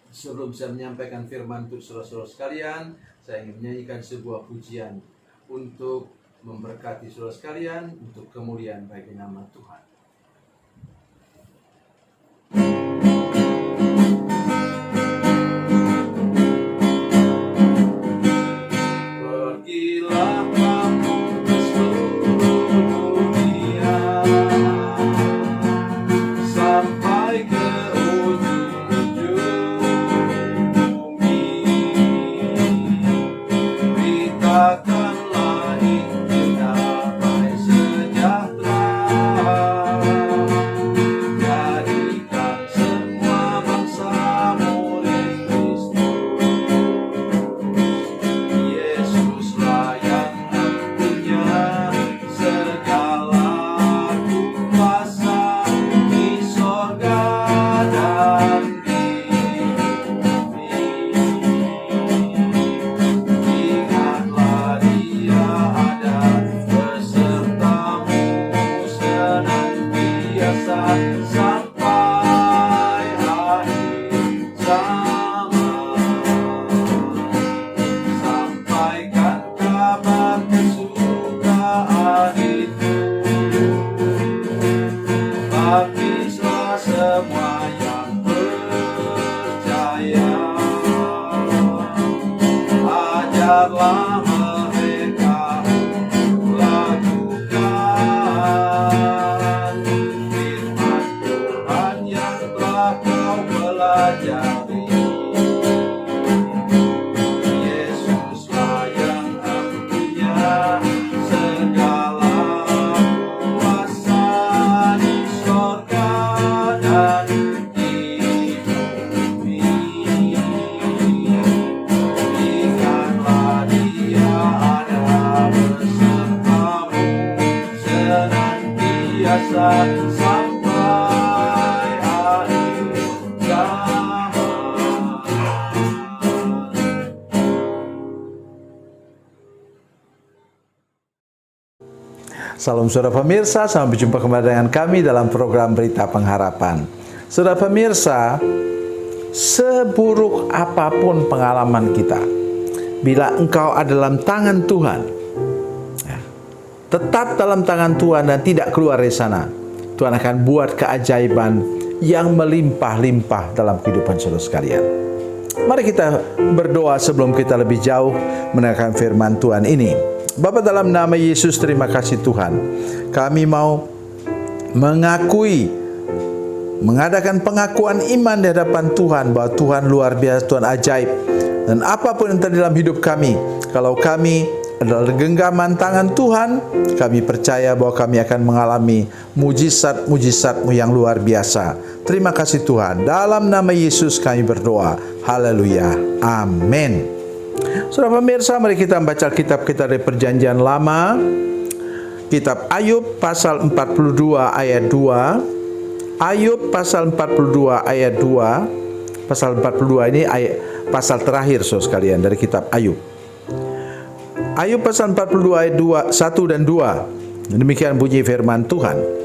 Sebelum saya menyampaikan firman untuk saudara-saudara sekalian, saya ingin menyanyikan sebuah pujian untuk memberkati saudara sekalian, untuk kemuliaan bagi nama Tuhan. Pergilah kamu ke seluruh dunia, sampai ke ujung bumi. Beritakanlah Injil damai sejahtera, jadikan semua bangsa murid Kristus. Yesuslah yang punya segala kuasa di sorga dan di bumi. Ingatlah Dia ada besertamu senantiasa sampai akhir zaman. Sampaikan kabar kesukaan itu, baptislah semua yang percaya. Ajarlah mereka untuk lakukan firman Tuhan yang telah kau pelajari. Yesuslah yang punya segala kuasa di sorga dan di bumi. Ingatlah Dia ada besertamu senantiasa sampai akhir zaman. Salam saudara pemirsa, selamat berjumpa kembali dengan kami dalam program Berita Pengharapan. Saudara pemirsa, seburuk apapun pengalaman kita, bila engkau ada dalam tangan Tuhan, tetap dalam tangan Tuhan dan tidak keluar dari sana, Tuhan akan buat keajaiban yang melimpah-limpah dalam kehidupan saudara sekalian. Mari kita berdoa sebelum kita lebih jauh mendengarkan firman Tuhan ini. Bapa, dalam nama Yesus, terima kasih Tuhan. Kami mau mengadakan pengakuan iman di hadapan Tuhan bahwa Tuhan luar biasa, Tuhan ajaib. Dan apapun yang terjadi dalam hidup kami, kalau kami adalah genggaman tangan Tuhan, kami percaya bahwa kami akan mengalami mujizat-mujizat-Mu yang luar biasa. Terima kasih Tuhan. Dalam nama Yesus kami berdoa. Haleluya. Amin. Saudara pemirsa, mari kita membaca kitab kita dari Perjanjian Lama. Kitab Ayub pasal 42 ayat 2. Ayub pasal 42 ayat 2. Pasal 42 ini pasal terakhir saudara sekalian dari kitab Ayub. Ayub pasal 42 ayat 1 dan 2. Demikian bunyi firman Tuhan.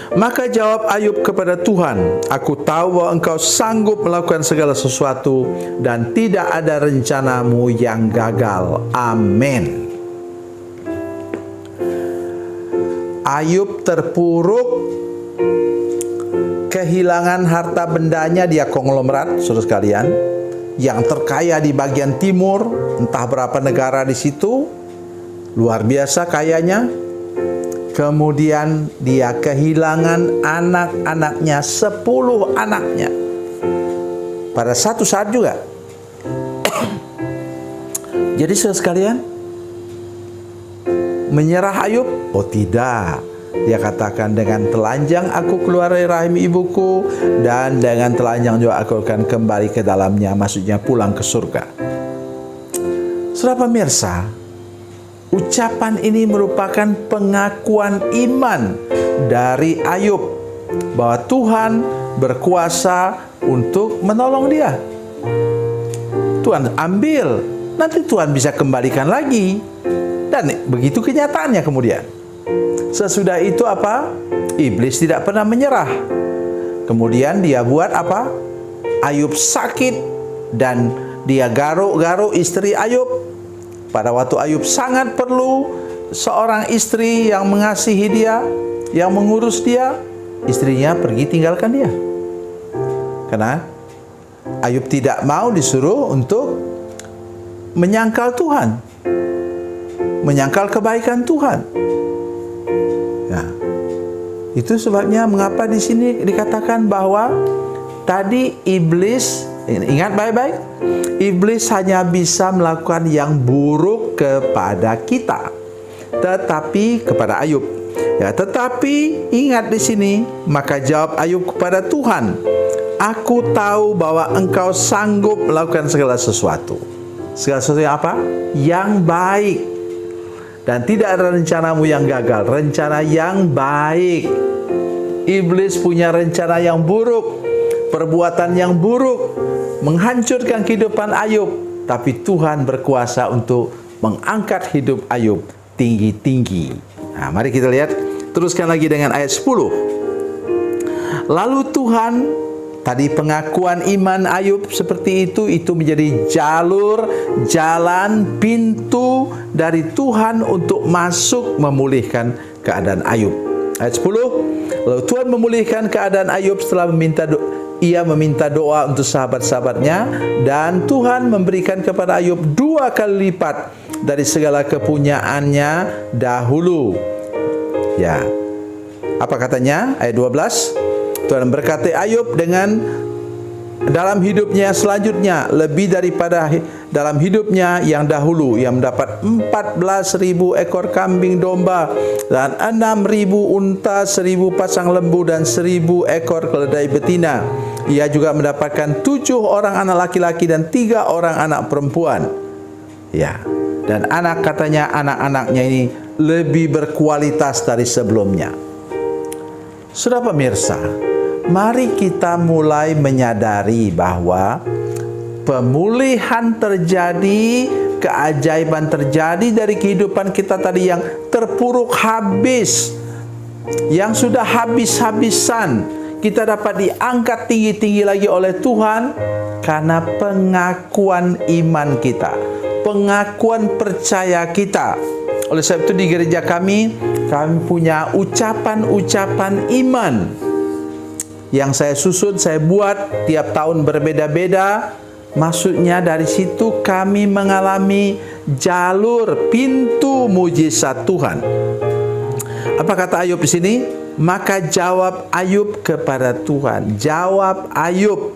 Maka jawab Ayub kepada Tuhan, aku tahu bahwa Engkau sanggup melakukan segala sesuatu dan tidak ada rencanamu yang gagal. Amin. Ayub terpuruk, kehilangan harta bendanya, dia konglomerat, saudara sekalian, yang terkaya di bagian timur, entah berapa negara di situ, luar biasa kayanya. Kemudian dia kehilangan anak-anaknya, 10 anaknya pada satu saat juga. Jadi saudara sekalian, menyerah Ayub? Oh tidak. Dia katakan, dengan telanjang aku keluar dari rahim ibuku, dan dengan telanjang juga aku akan kembali ke dalamnya, maksudnya pulang ke surga. Saudara pemirsa, ucapan ini merupakan pengakuan iman dari Ayub bahwa Tuhan berkuasa untuk menolong dia. Tuhan ambil, nanti Tuhan bisa kembalikan lagi. Dan begitu kenyataannya kemudian. Sesudah itu apa? Iblis tidak pernah menyerah. Kemudian dia buat apa? Ayub sakit dan dia garuk-garuk istri Ayub. Pada waktu Ayub sangat perlu seorang istri yang mengasihi dia, yang mengurus dia, istrinya pergi tinggalkan dia. Karena Ayub tidak mau disuruh untuk menyangkal Tuhan, menyangkal kebaikan Tuhan. Ya. Itu sebabnya mengapa di sini dikatakan bahwa tadi iblis, ingat baik-baik, iblis hanya bisa melakukan yang buruk kepada kita, tetapi kepada Ayub. Ya, tetapi ingat di sini, maka jawab Ayub kepada Tuhan, aku tahu bahwa engkau sanggup melakukan segala sesuatu. Segala sesuatu yang apa? Yang baik. Dan tidak ada rencanamu yang gagal, rencana yang baik. Iblis punya rencana yang buruk, perbuatan yang buruk, menghancurkan kehidupan Ayub. Tapi Tuhan berkuasa untuk mengangkat hidup Ayub tinggi-tinggi. Nah, mari kita lihat, teruskan lagi dengan ayat 10. Lalu Tuhan, tadi pengakuan iman Ayub seperti itu menjadi jalur, jalan, pintu dari Tuhan untuk masuk memulihkan keadaan Ayub. Ayat 10, lalu Tuhan memulihkan keadaan Ayub setelah ia meminta doa untuk sahabat-sahabatnya, dan Tuhan memberikan kepada Ayub 2 kali lipat dari segala kepunyaannya dahulu. Ya, apa katanya? Ayat 12, Tuhan berkati Ayub dengan dalam hidupnya selanjutnya lebih daripada dalam hidupnya yang dahulu. Ia mendapat 14.000 ekor kambing domba dan 6.000 unta, 1.000 pasang lembu dan 1.000 ekor keledai betina. Ia juga mendapatkan 7 orang anak laki-laki dan 3 orang anak perempuan. Ya, dan katanya anak-anaknya ini lebih berkualitas dari sebelumnya. Saudara pemirsa, mari kita mulai menyadari bahwa pemulihan terjadi, keajaiban terjadi dari kehidupan kita tadi yang terpuruk habis, yang sudah habis-habisan. Kita dapat diangkat tinggi-tinggi lagi oleh Tuhan karena pengakuan iman kita, pengakuan percaya kita. Oleh sebab itu di gereja kami punya ucapan-ucapan iman yang saya susun, saya buat tiap tahun berbeda-beda. Maksudnya dari situ kami mengalami jalur pintu mujizat Tuhan. Apa kata Ayub di sini? Maka jawab Ayub kepada Tuhan. Jawab Ayub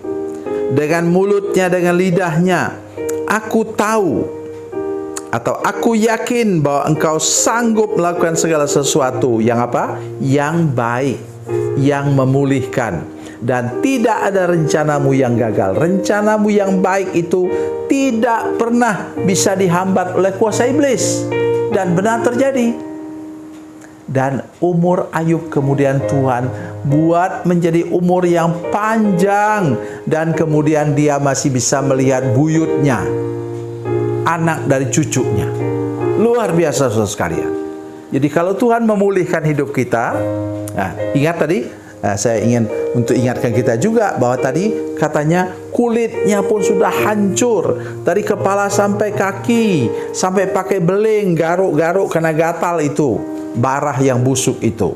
dengan mulutnya, dengan lidahnya, aku tahu atau aku yakin bahwa engkau sanggup melakukan segala sesuatu yang apa? Yang baik, yang memulihkan, dan tidak ada rencanamu yang gagal. Rencanamu yang baik itu tidak pernah bisa dihambat oleh kuasa iblis, dan benar terjadi. Dan umur Ayub kemudian Tuhan buat menjadi umur yang panjang, dan kemudian dia masih bisa melihat buyutnya, anak dari cucunya. Luar biasa saudara sekalian. Jadi kalau Tuhan memulihkan hidup kita, nah, ingat tadi, saya ingin untuk ingatkan kita juga bahwa tadi katanya kulitnya pun sudah hancur dari kepala sampai kaki, sampai pakai beling, garuk-garuk karena gatal itu, barah yang busuk itu.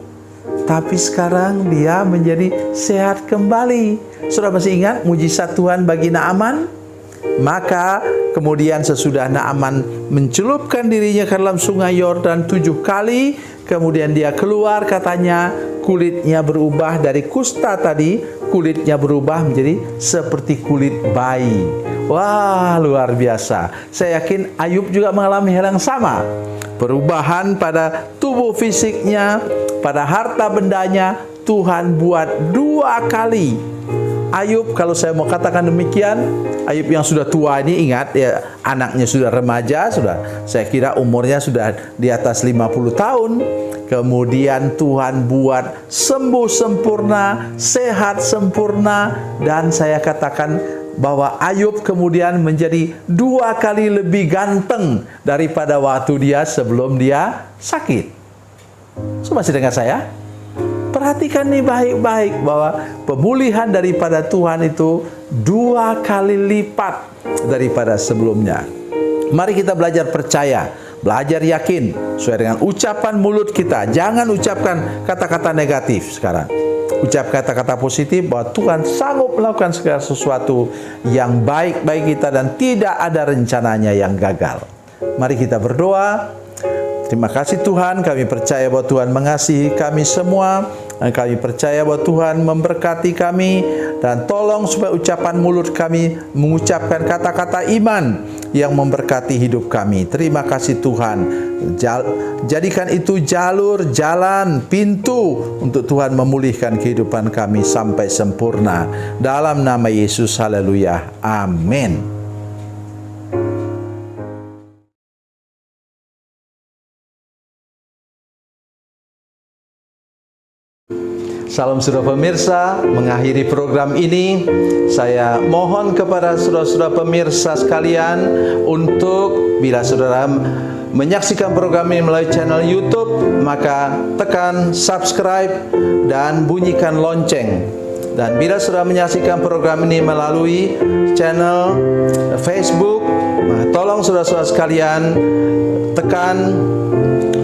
Tapi sekarang dia menjadi sehat kembali. Saudara masih ingat mujizat Tuhan bagi Naaman? Maka kemudian sesudah Naaman mencelupkan dirinya ke dalam sungai Yordan 7 kali, kemudian dia keluar, katanya kulitnya berubah dari kusta tadi, kulitnya berubah menjadi seperti kulit bayi. Wah, luar biasa. Saya yakin Ayub juga mengalami hal yang sama. Perubahan pada tubuh fisiknya, pada harta bendanya, Tuhan buat 2 kali. Ayub, kalau saya mau katakan demikian, Ayub yang sudah tua ini, ingat ya, anaknya sudah remaja, saya kira umurnya sudah di atas 50 tahun. Kemudian Tuhan buat sembuh sempurna, sehat sempurna, dan saya katakan bahwa Ayub kemudian menjadi 2 kali lebih ganteng daripada waktu dia sebelum dia sakit. So, masih dengar saya? perhatikan nih baik-baik bahwa pemulihan daripada Tuhan itu 2 kali lipat daripada sebelumnya. Mari kita belajar percaya, belajar yakin sesuai dengan ucapan mulut kita. Jangan ucapkan kata-kata negatif sekarang. Ucap kata-kata positif bahwa Tuhan sanggup melakukan segala sesuatu yang baik bagi kita dan tidak ada rencananya yang gagal. Mari kita berdoa. Terima kasih Tuhan, kami percaya bahwa Tuhan mengasihi kami semua, dan kami percaya bahwa Tuhan memberkati kami, dan tolong supaya ucapan mulut kami mengucapkan kata-kata iman yang memberkati hidup kami. Terima kasih Tuhan. Jadikan itu jalur, jalan, pintu untuk Tuhan memulihkan kehidupan kami sampai sempurna. Dalam nama Yesus, haleluya. Amin. Salam saudara pemirsa, mengakhiri program ini saya mohon kepada saudara-saudara pemirsa sekalian untuk bila saudara menyaksikan program ini melalui channel YouTube, maka tekan subscribe dan bunyikan lonceng. Dan bila saudara menyaksikan program ini melalui channel Facebook, tolong saudara-saudara sekalian tekan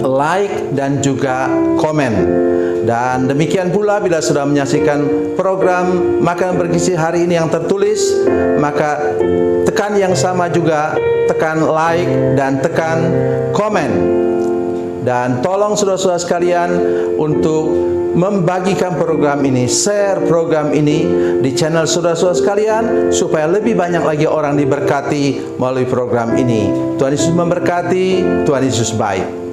like dan juga komen. Dan demikian pula bila sudah menyaksikan program Makanan Bergizi hari ini yang tertulis, maka tekan yang sama juga, tekan like dan tekan komen. Dan tolong saudara-saudara sekalian untuk membagikan program ini, share program ini di channel saudara-saudara sekalian supaya lebih banyak lagi orang diberkati melalui program ini. Tuhan Yesus memberkati, Tuhan Yesus baik.